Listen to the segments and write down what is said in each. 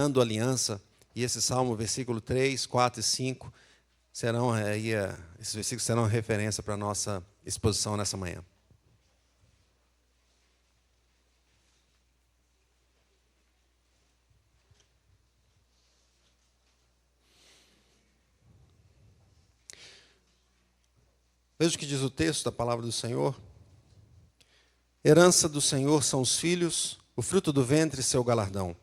dando aliança, e esse salmo, versículo 3, 4 e 5, serão aí, esses versículos serão referência para a nossa exposição nessa manhã. Veja o que diz o texto da palavra do Senhor. Herança do Senhor são os filhos, o fruto do ventre seu galardão.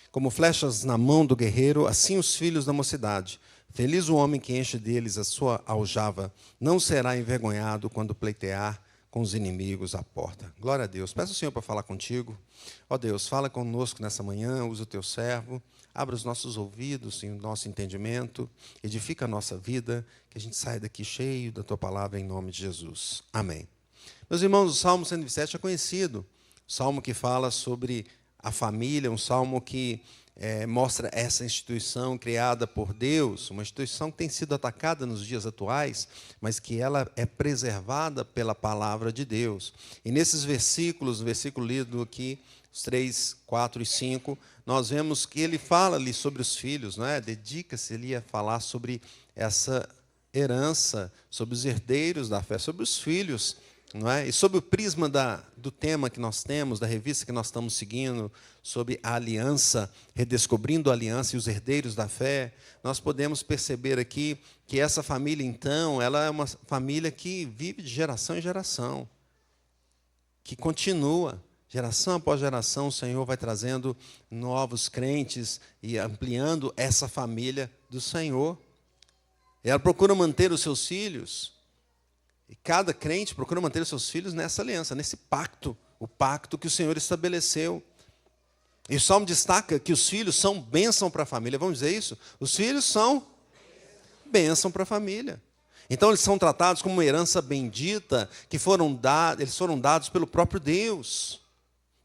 Como flechas na mão do guerreiro, assim os filhos da mocidade. Feliz o homem que enche deles a sua aljava, não será envergonhado quando pleitear com os inimigos à porta. Glória a Deus. Peço ao Senhor para falar contigo. Ó Deus, fala conosco nessa manhã, usa o teu servo, abra os nossos ouvidos e o nosso entendimento, edifica a nossa vida, que a gente saia daqui cheio da tua palavra em nome de Jesus. Amém. Meus irmãos, o Salmo 107 é conhecido, o salmo que fala sobre a família, um salmo que mostra essa instituição criada por Deus, uma instituição que tem sido atacada nos dias atuais, mas que ela é preservada pela palavra de Deus. E nesses versículos, o versículo lido aqui, os 3, 4 e 5, nós vemos que ele fala ali sobre os filhos, não é? Dedica-se ali a falar sobre essa herança, sobre os herdeiros da fé, sobre os filhos, não é? E sob o prisma do tema que nós temos, da revista que nós estamos seguindo, sobre a aliança, redescobrindo a aliança e os herdeiros da fé, nós podemos perceber aqui que essa família, então, ela é uma família que vive de geração em geração, que continua, geração após geração, o Senhor vai trazendo novos crentes e ampliando essa família do Senhor. Ela procura manter os seus filhos. E cada crente procura manter os seus filhos nessa aliança, nesse pacto, o pacto que o Senhor estabeleceu. E o Salmo destaca que os filhos são bênção para a família. Vamos dizer isso? Os filhos são bênção para a família. Então eles são tratados como uma herança bendita, que eles foram dados pelo próprio Deus.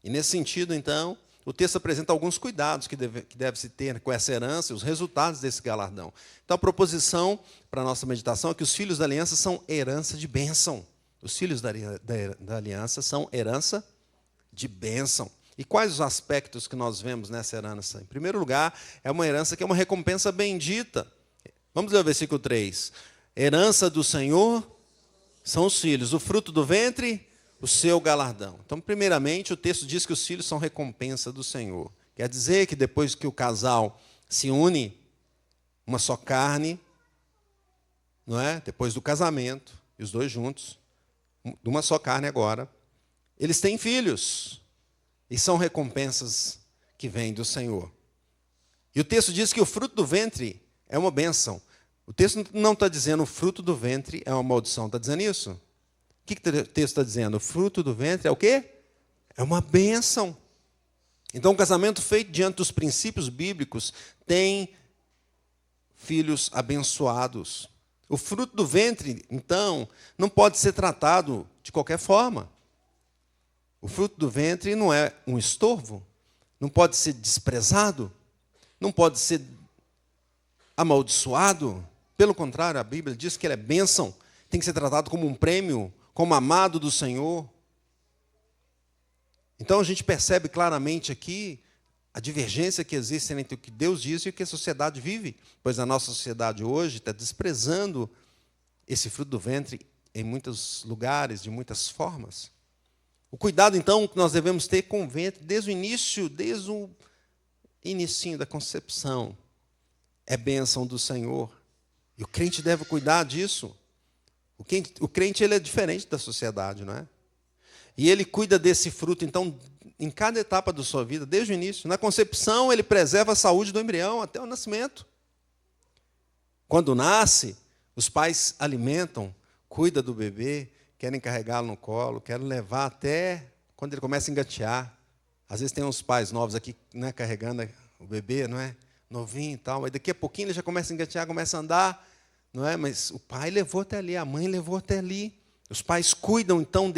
E nesse sentido, então, o texto apresenta alguns cuidados que deve-se ter com essa herança e os resultados desse galardão. Então, a proposição para a nossa meditação é que os filhos da aliança são herança de bênção. Os filhos da aliança são herança de bênção. E quais os aspectos que nós vemos nessa herança? Em primeiro lugar, é uma herança que é uma recompensa bendita. Vamos ler o versículo 3. Herança do Senhor são os filhos, o fruto do ventre, o seu galardão. Então, primeiramente, o texto diz que os filhos são recompensa do Senhor. Quer dizer que depois que o casal se une, uma só carne, não é? Depois do casamento, e os dois juntos, de uma só carne agora, eles têm filhos, e são recompensas que vêm do Senhor. E o texto diz que o fruto do ventre é uma bênção. O texto não está dizendo o fruto do ventre é uma maldição, está dizendo isso? O que o texto está dizendo? O fruto do ventre é o quê? É uma bênção. Então, o casamento feito diante dos princípios bíblicos tem filhos abençoados. O fruto do ventre, então, não pode ser tratado de qualquer forma. O fruto do ventre não é um estorvo, não pode ser desprezado, não pode ser amaldiçoado. Pelo contrário, a Bíblia diz que ele é bênção, tem que ser tratado como um prêmio, como amado do Senhor. Então a gente percebe claramente aqui a divergência que existe entre o que Deus diz e o que a sociedade vive, pois a nossa sociedade hoje está desprezando esse fruto do ventre em muitos lugares, de muitas formas. O cuidado, então, que nós devemos ter com o ventre desde o inicinho da concepção, é bênção do Senhor. E o crente deve cuidar disso. O crente ele é diferente da sociedade, não é? E ele cuida desse fruto, então, em cada etapa da sua vida, desde o início. Na concepção, ele preserva a saúde do embrião até o nascimento. Quando nasce, os pais alimentam, cuidam do bebê, querem carregá-lo no colo, querem levar até quando ele começa a engatear. Às vezes tem uns pais novos aqui, né, carregando o bebê, não é? Novinho e tal. Aí daqui a pouquinho ele já começa a engatear, começa a andar, não é? Mas o pai levou até ali, a mãe levou até ali. Os pais cuidam, então,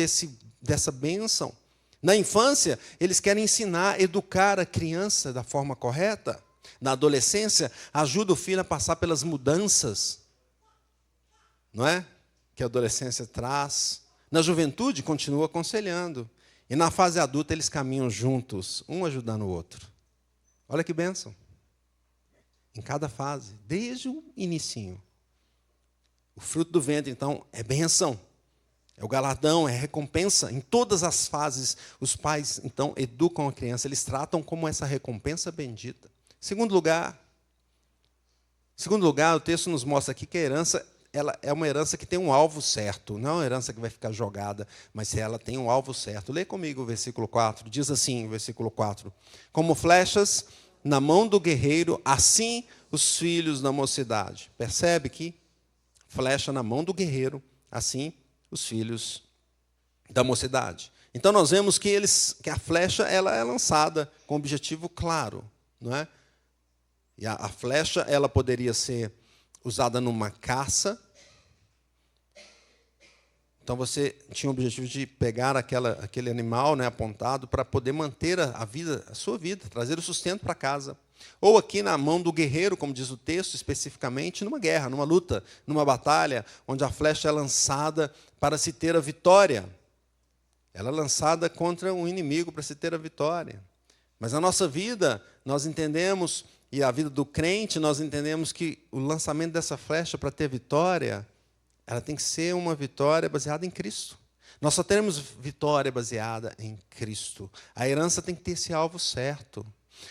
dessa bênção. Na infância, eles querem ensinar, educar a criança da forma correta. Na adolescência, ajuda o filho a passar pelas mudanças, não é? Que a adolescência traz. Na juventude, continua aconselhando. E na fase adulta, eles caminham juntos, um ajudando o outro. Olha que bênção. em cada fase, desde o inicinho. O fruto do ventre, então, é bênção, é o galardão, é recompensa. Em todas as fases, os pais, então, educam a criança, eles tratam como essa recompensa bendita. Segundo lugar, o texto nos mostra aqui que a herança, ela é uma herança que tem um alvo certo, não é uma herança que vai ficar jogada, mas ela tem um alvo certo. Lê comigo o versículo 4, diz assim, o versículo 4, como flechas na mão do guerreiro, assim os filhos da mocidade. Percebe que flecha na mão do guerreiro, assim os filhos da mocidade. Então nós vemos que a flecha ela é lançada com objetivo claro, não é? E a flecha ela poderia ser usada numa caça. Então você tinha o objetivo de pegar aquele animal, né, apontado para poder manter a sua vida, trazer o sustento para casa. Ou aqui na mão do guerreiro, como diz o texto, especificamente numa guerra, numa luta, numa batalha, onde a flecha é lançada para se ter a vitória. Ela é lançada contra um inimigo para se ter a vitória. Mas na nossa vida, nós entendemos, e a vida do crente, nós entendemos que o lançamento dessa flecha para ter vitória, ela tem que ser uma vitória baseada em Cristo. Nós só teremos vitória baseada em Cristo. A herança tem que ter esse alvo certo.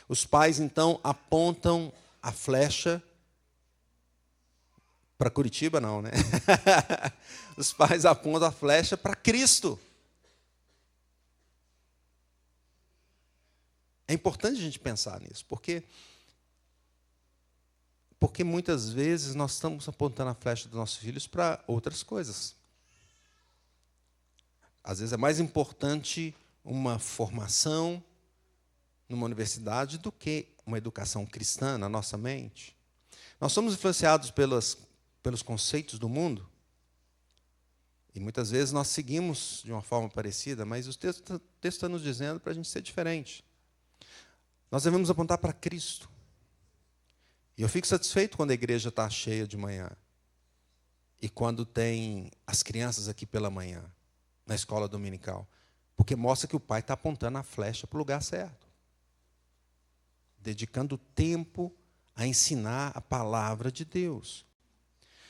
Os pais, então, apontam a flecha para Curitiba, não, né? Os pais apontam a flecha para Cristo. É importante a gente pensar nisso, porque muitas vezes nós estamos apontando a flecha dos nossos filhos para outras coisas. Às vezes é mais importante uma formação numa universidade do que uma educação cristã na nossa mente. Nós somos influenciados pelos conceitos do mundo, e muitas vezes nós seguimos de uma forma parecida, mas o texto está nos dizendo para a gente ser diferente. Nós devemos apontar para Cristo. E eu fico satisfeito quando a igreja está cheia de manhã. E quando tem as crianças aqui pela manhã, na escola dominical. Porque mostra que o pai está apontando a flecha para o lugar certo. Dedicando tempo a ensinar a palavra de Deus.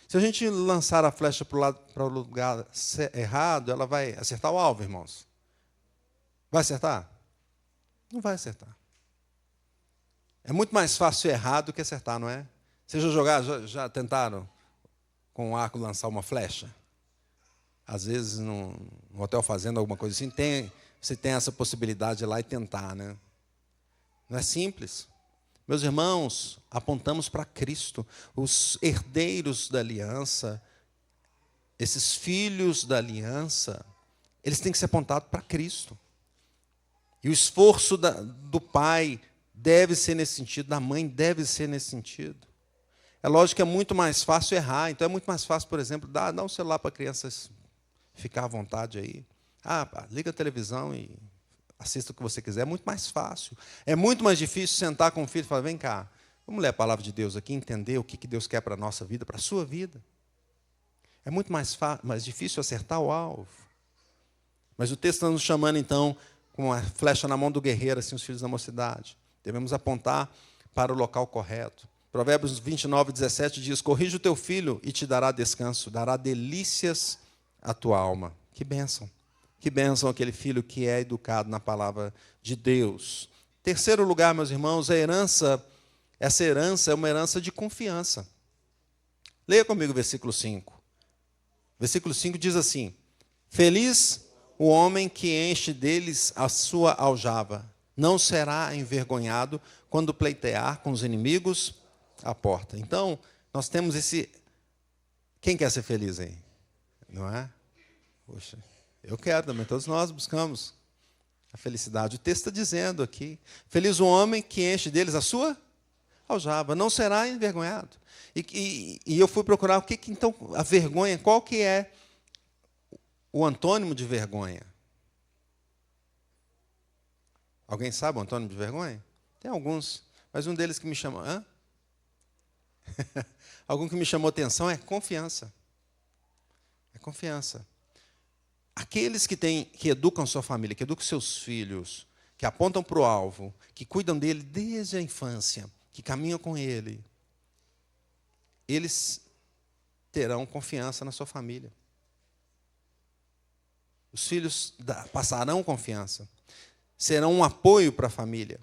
Se a gente lançar a flecha para o lugar errado, ela vai acertar o alvo, irmãos. Vai acertar? Não vai acertar. É muito mais fácil errar do que acertar, não é? Vocês já tentaram com um arco lançar uma flecha? Às vezes, no hotel fazendo alguma coisa assim, você tem essa possibilidade de ir lá e tentar, né? Não é simples. Meus irmãos, apontamos para Cristo, os herdeiros da aliança, esses filhos da aliança, eles têm que ser apontados para Cristo. E o esforço do pai deve ser nesse sentido, da mãe deve ser nesse sentido. É lógico que é muito mais fácil errar, então é muito mais fácil, por exemplo, dar um celular para a criança ficar à vontade aí. Liga a televisão e assista o que você quiser, é muito mais fácil. É muito mais difícil sentar com o filho e falar, vem cá, vamos ler a palavra de Deus aqui, entender o que Deus quer para a nossa vida, para a sua vida. É muito mais difícil acertar o alvo. Mas o texto está nos chamando, então, com a flecha na mão do guerreiro, assim, os filhos da mocidade. Devemos apontar para o local correto. Provérbios 29:17 diz, corrige o teu filho e te dará descanso, dará delícias à tua alma. Que bênção. Que bênção aquele filho que é educado na palavra de Deus. Terceiro lugar, meus irmãos, essa herança é uma herança de confiança. Leia comigo o versículo 5. Versículo 5 diz assim, feliz o homem que enche deles a sua aljava, não será envergonhado quando pleitear com os inimigos à porta. Então, nós temos esse... Quem quer ser feliz aí? Não é? Poxa, eu quero também, todos nós buscamos a felicidade. O texto está dizendo aqui, feliz o homem que enche deles a sua aljava, não será envergonhado. E eu fui procurar então, a vergonha, qual que é o antônimo de vergonha? Alguém sabe o antônimo de vergonha? Tem alguns, mas um deles que me chamou... Algum que me chamou atenção é confiança. É confiança. Aqueles que educam sua família, que educam seus filhos, que apontam para o alvo, que cuidam dele desde a infância, que caminham com ele, eles terão confiança na sua família. Os filhos passarão confiança. Serão um apoio para a família.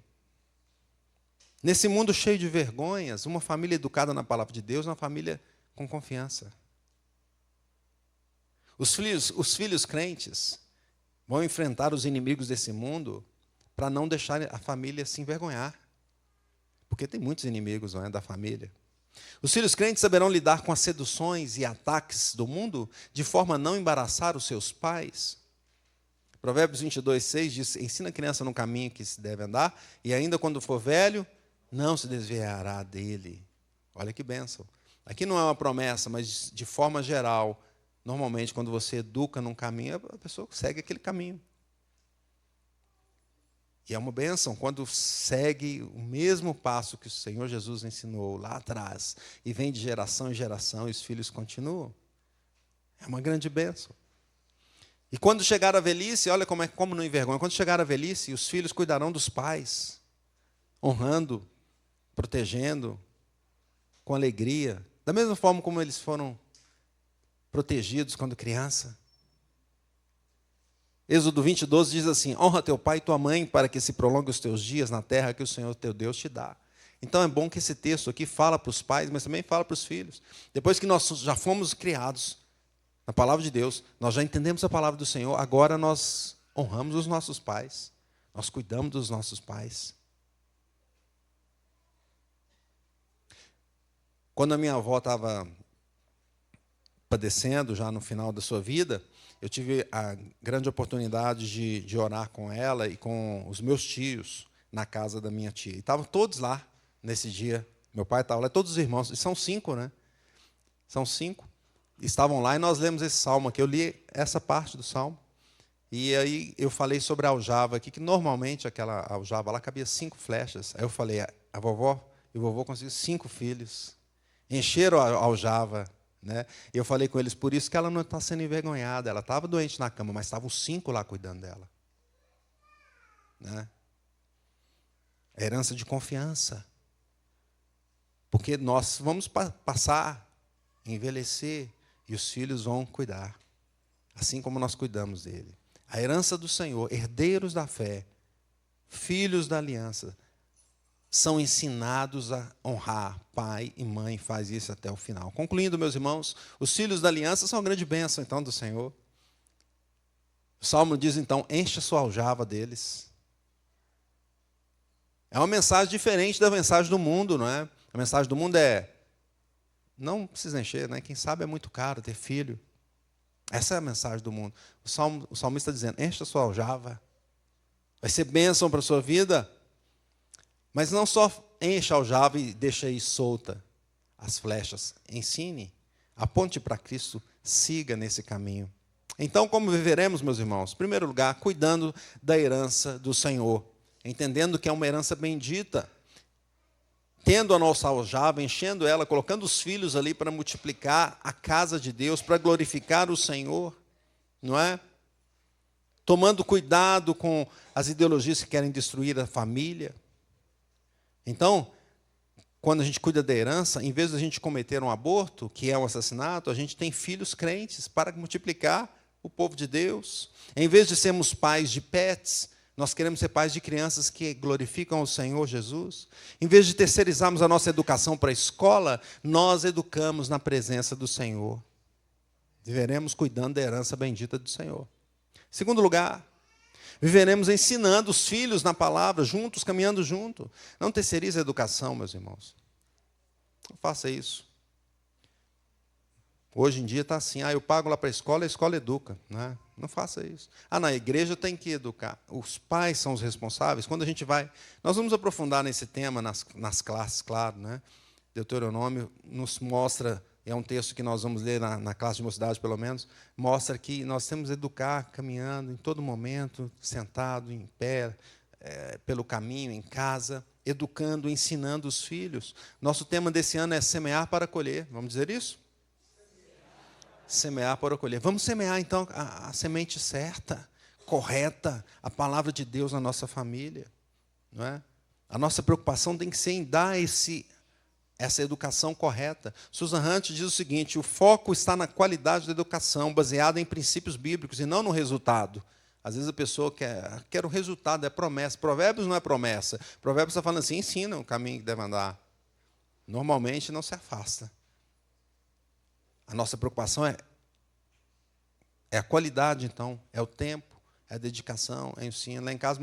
Nesse mundo cheio de vergonhas, uma família educada na palavra de Deus é uma família com confiança. Os filhos crentes vão enfrentar os inimigos desse mundo para não deixar a família se envergonhar. Porque tem muitos inimigos, não é, da família. Os filhos crentes saberão lidar com as seduções e ataques do mundo de forma a não embaraçar os seus pais. Provérbios 22:6 diz: ensina a criança no caminho que se deve andar, e ainda quando for velho, não se desviará dele. Olha que bênção. Aqui não é uma promessa, mas de forma geral, normalmente quando você educa num caminho, a pessoa segue aquele caminho. E é uma bênção quando segue o mesmo passo que o Senhor Jesus ensinou lá atrás, e vem de geração em geração, e os filhos continuam. É uma grande bênção. E quando chegar a velhice, olha como não envergonha, quando chegar a velhice, os filhos cuidarão dos pais, honrando, protegendo, com alegria, da mesma forma como eles foram protegidos quando criança. Êxodo 20:12 diz assim: honra teu pai e tua mãe para que se prolongue os teus dias na terra que o Senhor teu Deus te dá. Então é bom que esse texto aqui fala para os pais, mas também fala para os filhos. Depois que nós já fomos criados na palavra de Deus, nós já entendemos a palavra do Senhor, agora nós honramos os nossos pais, nós cuidamos dos nossos pais. Quando a minha avó estava padecendo, já no final da sua vida, eu tive a grande oportunidade de orar com ela e com os meus tios na casa da minha tia. E estavam todos lá nesse dia. Meu pai estava lá, todos os irmãos, e são 5, né? São 5. Estavam lá e nós lemos esse salmo aqui. Eu li essa parte do salmo. E aí eu falei sobre a aljava aqui, que normalmente aquela aljava lá cabia 5 flechas. Aí eu falei, a vovó e o vovô conseguiram 5 filhos. Encheram a aljava, né? E eu falei com eles, por isso que ela não está sendo envergonhada. Ela estava doente na cama, mas estavam 5 lá cuidando dela. Né? É herança de confiança. Porque nós vamos passar, envelhecer, e os filhos vão cuidar. Assim como nós cuidamos dele. A herança do Senhor, herdeiros da fé, filhos da aliança, são ensinados a honrar pai e mãe, faz isso até o final. Concluindo, meus irmãos, os filhos da aliança são uma grande bênção, então, do Senhor. O Salmo diz, então, enche a sua aljava deles. É uma mensagem diferente da mensagem do mundo, não é? A mensagem do mundo é, não precisa encher, né? Quem sabe é muito caro ter filho. Essa é a mensagem do mundo. O salmista está dizendo, enche a sua aljava. Vai ser bênção para a sua vida. Mas não só enche a aljava e deixa aí solta as flechas. Ensine, aponte para Cristo, siga nesse caminho. Então, como viveremos, meus irmãos? Em primeiro lugar, cuidando da herança do Senhor. Entendendo que é uma herança bendita. Tendo a nossa aljava, enchendo ela, colocando os filhos ali para multiplicar a casa de Deus, para glorificar o Senhor. Não é? Tomando cuidado com as ideologias que querem destruir a família. Então, quando a gente cuida da herança, em vez de a gente cometer um aborto, que é um assassinato, a gente tem filhos crentes para multiplicar o povo de Deus. Em vez de sermos pais de pets, nós queremos ser pais de crianças que glorificam o Senhor Jesus. Em vez de terceirizarmos a nossa educação para a escola, nós educamos na presença do Senhor. Viveremos cuidando da herança bendita do Senhor. Segundo lugar, viveremos ensinando os filhos na palavra, juntos, caminhando junto. Não terceirize a educação, meus irmãos. Não faça isso. Hoje em dia está assim, eu pago lá para a escola educa. Né? Não faça isso. Na igreja tem que educar. Os pais são os responsáveis. Quando a gente vai... Nós vamos aprofundar nesse tema nas classes, claro. Né? Deuteronômio nos mostra, é um texto que nós vamos ler na classe de mocidade, pelo menos, mostra que nós temos que educar caminhando em todo momento, sentado, em pé, pelo caminho, em casa, educando, ensinando os filhos. Nosso tema desse ano é semear para colher. Vamos dizer isso? Semear para colher. Vamos semear, então, a semente certa, correta, a palavra de Deus na nossa família. Não é? A nossa preocupação tem que ser em dar essa educação correta. Susan Hunt diz o seguinte: o foco está na qualidade da educação, baseada em princípios bíblicos e não no resultado. Às vezes a pessoa quer o resultado, é promessa. Provérbios não é promessa. Provérbios está falando assim: ensina o caminho que deve andar. Normalmente não se afasta. A nossa preocupação é a qualidade, então, é o tempo, é a dedicação, é o ensino. Lá em casa,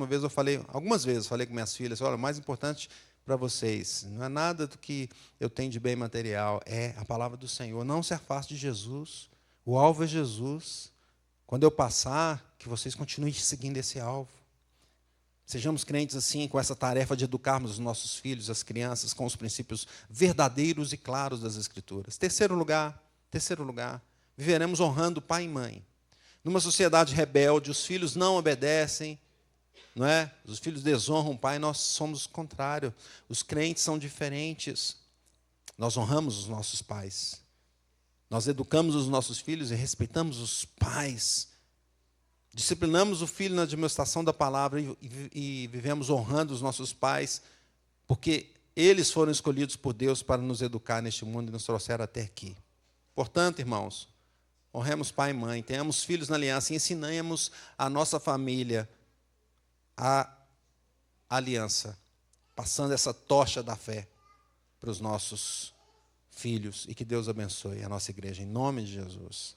algumas vezes falei com minhas filhas: olha, o mais importante para vocês não é nada do que eu tenho de bem material, é a palavra do Senhor. Não se afaste de Jesus. O alvo é Jesus. Quando eu passar, que vocês continuem seguindo esse alvo. Sejamos crentes assim, com essa tarefa de educarmos os nossos filhos, as crianças, com os princípios verdadeiros e claros das Escrituras. Terceiro lugar, viveremos honrando pai e mãe. Numa sociedade rebelde, os filhos não obedecem, não é? Os filhos desonram o pai, nós somos o contrário. Os crentes são diferentes. Nós honramos os nossos pais. Nós educamos os nossos filhos e respeitamos os pais. Disciplinamos o filho na demonstração da palavra e vivemos honrando os nossos pais, porque eles foram escolhidos por Deus para nos educar neste mundo e nos trouxeram até aqui. Portanto, irmãos, honremos pai e mãe, tenhamos filhos na aliança e ensinemos a nossa família a aliança, passando essa tocha da fé para os nossos filhos, e que Deus abençoe a nossa igreja, em nome de Jesus.